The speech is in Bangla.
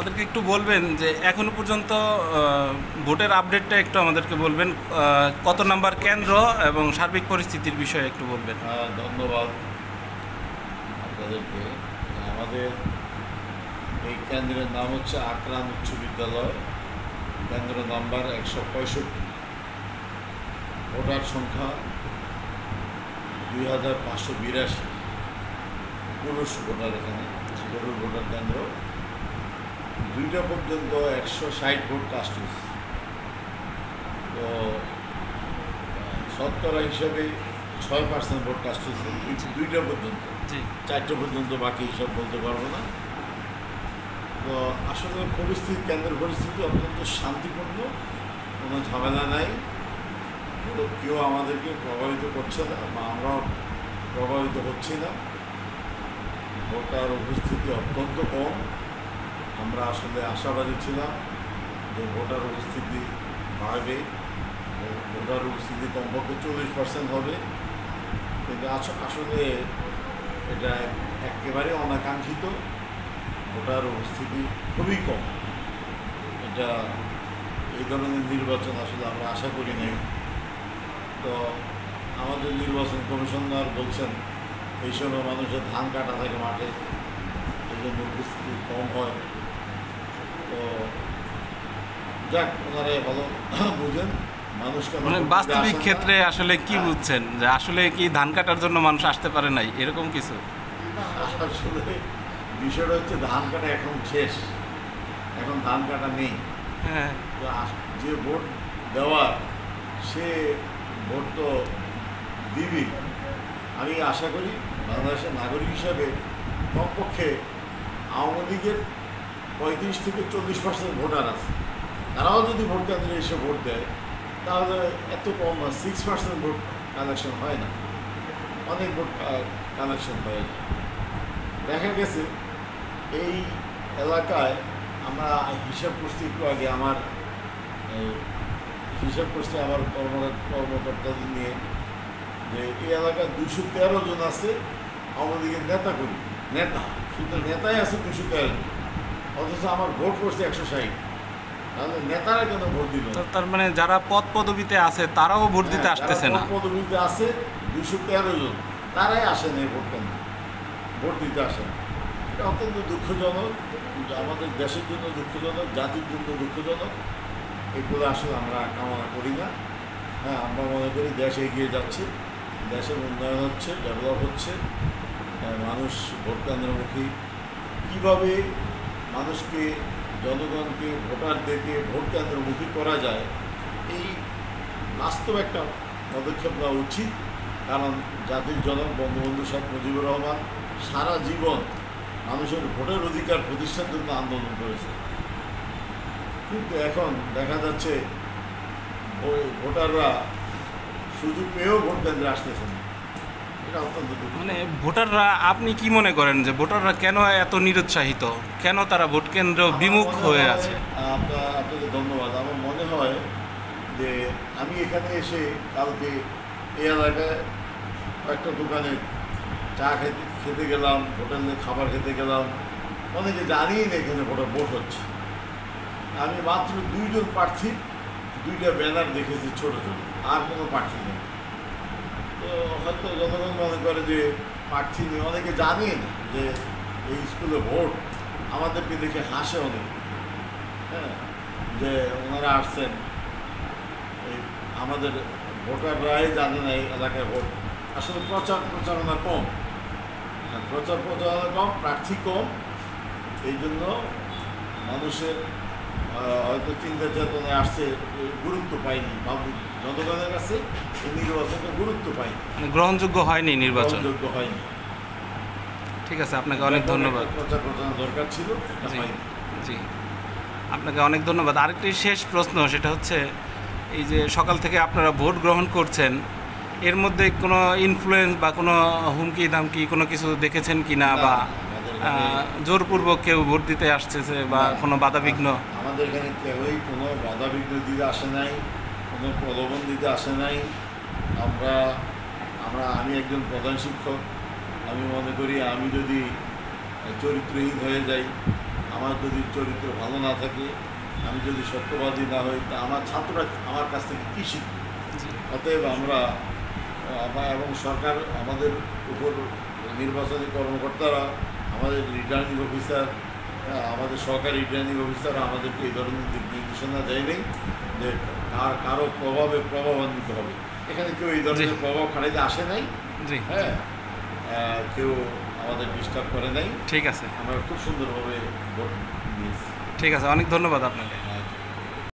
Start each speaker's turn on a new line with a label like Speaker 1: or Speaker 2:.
Speaker 1: আমাদেরকে একটু বলবেন যে এখনো পর্যন্ত ভোটের আপডেটটা একটু আমাদেরকে বলবেন, কত নাম্বার কেন্দ্র এবং সার্বিক পরিস্থিতির বিষয়ে একটু বলবেন।
Speaker 2: ধন্যবাদ আপনাদেরকে। আমাদের এই কেন্দ্রের নাম হচ্ছে আকরাম উচ্চ বিদ্যালয়, কেন্দ্র নাম্বার 165। ভোটার সংখ্যা 2582। পুরুষ ভোটার এখানে, পুরুষ ভোটার কেন্দ্র। 2টা পর্যন্ত 160 ভোট কাস্ট হয়েছে। তো শতকরা হিসাবে 6% ভোট কাস্ট হয়েছে 2টা পর্যন্ত। 4টা পর্যন্ত বাকি হিসাব বলতে পারবো না। তো আসলে পরিস্থিতি, কেন্দ্রের পরিস্থিতি অত্যন্ত শান্তিপূর্ণ, কোনো ঝামেলা নাই। কেউ আমাদেরকে প্রভাবিত করছে না বা আমরাও প্রভাবিত হচ্ছি না। ভোটার উপস্থিতি অত্যন্ত কম। আমরা আসলে আশাবাদী ছিলাম যে ভোটার উপস্থিতি বাড়বে, ভোটার উপস্থিতি কমপক্ষে 40% হবে, কিন্তু আসলে এটা একেবারে অনাকাঙ্ক্ষিত। ভোটার উপস্থিতি খুবই কম। এটা এই ধরনের নির্বাচন আসলে আমরা আশা করি নাই। তো আমাদের নির্বাচন কমিশনার বলছেন এই সময় মানুষের ধান কাটা থাকে মাঠে, এই জন্য উপস্থিতি কম হয়। তো যাক, ওনারাই ভালো বুঝেন মানুষকে।
Speaker 1: মানে বাস্তবিক ক্ষেত্রে আসলে কি বুঝছেন যে আসলে কি ধান কাটার জন্য মানুষ আসতে পারে নাই, এরকম কিছু?
Speaker 2: আসলে বিষয়টা হচ্ছে ধান কাটা এখন শেষ, এখন ধান কাটা নেই।
Speaker 1: হ্যাঁ,
Speaker 2: যে ভোট দেওয়ার সে ভোট তো দিবি। আমি আশা করি বাংলাদেশের নাগরিক হিসাবে কমপক্ষে আওয়ামী লীগের 35 থেকে 40% ভোটার আছে। তারাও যদি ভোট কেন্দ্রে এসে ভোট দেয় তাহলে এত কম 6% ভোট কালেকশন হয় না, অনেক ভোট কালেকশন হয়ে যায়। দেখা গেছে এই এলাকায় আমরা হিসাব করছি একটু আগে, আমার হিসাব করছি আমার কর্মকর্তাদের নিয়ে, যে এই এলাকায় 213 জন আছে আওয়ামী লীগের নেতা, শুধু নেতাই আছে 213 জন, অথচ আমার ভোট পড়ছে 160। তাহলে নেতারা কেন ভোট দিল?
Speaker 1: তার মানে যারা পদ পদবিতে আছে তারাও ভোট দিতে আসতেছে না।
Speaker 2: পদ পদবিতে আছে 213 জন, তারাই আসে না ভোট কেন্দ্রে, ভোট দিতে আসে না। এটা অত্যন্ত দুঃখজনক, আমাদের দেশের জন্য দুঃখজনক, জাতির জন্য দুঃখজনক। এগুলো আসলে আমরা কামনা করি না। হ্যাঁ, আমরা মনে করি দেশ এগিয়ে যাচ্ছে, দেশের উন্নয়ন হচ্ছে, ডেভেলপ হচ্ছে, মানুষ ভোট কেন্দ্রমুখী। কীভাবে মানুষকে, জনগণকে, ভোটারদেরকে ভোট কেন্দ্রমুখী করা যায়, এই বাস্তব একটা পদক্ষেপ নেওয়া উচিত। কারণ জাতির জনক বঙ্গবন্ধু শেখ মুজিবুর রহমান সারা জীবন মানুষের ভোটের অধিকার প্রতিষ্ঠার জন্য আন্দোলন করেছে, কিন্তু এখন দেখা যাচ্ছে ওই ভোটাররা সুযোগ পেয়েও ভোট কেন্দ্রে আসতেছে না। এটা অত্যন্ত দুঃখ।
Speaker 1: মানে ভোটাররা, আপনি কি মনে করেন যে ভোটাররা কেন এত নিরুৎসাহিত, কেন তারা ভোট কেন্দ্র বিমুখ হয়ে আছে?
Speaker 2: আপনাকে ধন্যবাদ। আমার মনে হয় যে আমি এখানে এসে কালকে এই এলাকায় কয়েকটা দোকানে চা খেতে গেলাম, হোটেলে খাবার খেতে গেলাম, অনেকে জানিই না এখানে ভোট হচ্ছে। আমি মাত্র 2 জন প্রার্থী, 2টা ব্যানার দেখেছি ছোট ছোট, আর কোনো প্রার্থী নেই। তো হয়তো জনগণ মনে করে যে প্রার্থী নেই, অনেকে জানেই না যে এই স্কুলে ভোট, আমাদেরকে দেখে হাসে অনেকে। হ্যাঁ, যে ওনারা আসছেন, এই আমাদের ভোটাররাই জানে না এই এলাকায় ভোট। আসলে প্রচারণা কম, প্রচারণা কম, প্রার্থী কম, এই জন্য মানুষের হয়তো চিন্তা চেতনায় আসছে, গুরুত্ব পায়নি, জনগণের কাছে এই নির্বাচনটা গুরুত্ব পায়নি,
Speaker 1: গ্রহণযোগ্য হয়নি, গ্রহণযোগ্য
Speaker 2: হয়নি।
Speaker 1: ঠিক আছে, আপনাকে অনেক ধন্যবাদ।
Speaker 2: প্রচারণা দরকার ছিল।
Speaker 1: জি, আপনাকে অনেক ধন্যবাদ। আরেকটি শেষ প্রশ্ন, সেটা হচ্ছে এই যে সকাল থেকে আপনারা ভোট গ্রহণ করছেন, এর মধ্যে কোনো ইনফ্লুয়েন্স বা কোনো হুমকি ধামকি কোনো কিছু দেখেছেন কিনা, বা জোরপূর্বক কেউ ভোট দিতে আসতেছে বা কোনো বাধাবিঘ্ন?
Speaker 2: আমাদের এখানে কেউই কোনো বাধাবিঘ্ন দিতে আসে নাই, কোনো প্রলোভন দিতে আসে নাই। আমি একজন প্রধান শিক্ষক। আমি মনে করি আমি যদি চরিত্রহীন হয়ে যাই, আমার যদি চরিত্র ভালো না থাকে, আমি যদি সত্যবাদী না হই, তা আমার ছাত্ররা আমার কাছ থেকে কী শিখবে? অতএব আমরা এবং সরকার আমাদের উপর, নির্বাচনী কর্মকর্তারা, আমাদের রিটার্নিং অফিসার, আমাদের সহকারী রিটার্নিং অফিসাররা আমাদেরকে এই ধরনের দিক নির্দেশনা দেয় নেই যে কারো প্রভাবান্বিত হবে। এখানে কেউ এই ধরনের প্রভাব খাটাইতে আসে নাই। হ্যাঁ, কেউ আমাদের ডিস্টার্ব করে নাই।
Speaker 1: ঠিক আছে,
Speaker 2: আমরা খুব সুন্দরভাবে ভোট দিয়েছি।
Speaker 1: ঠিক আছে, অনেক ধন্যবাদ আপনাকে।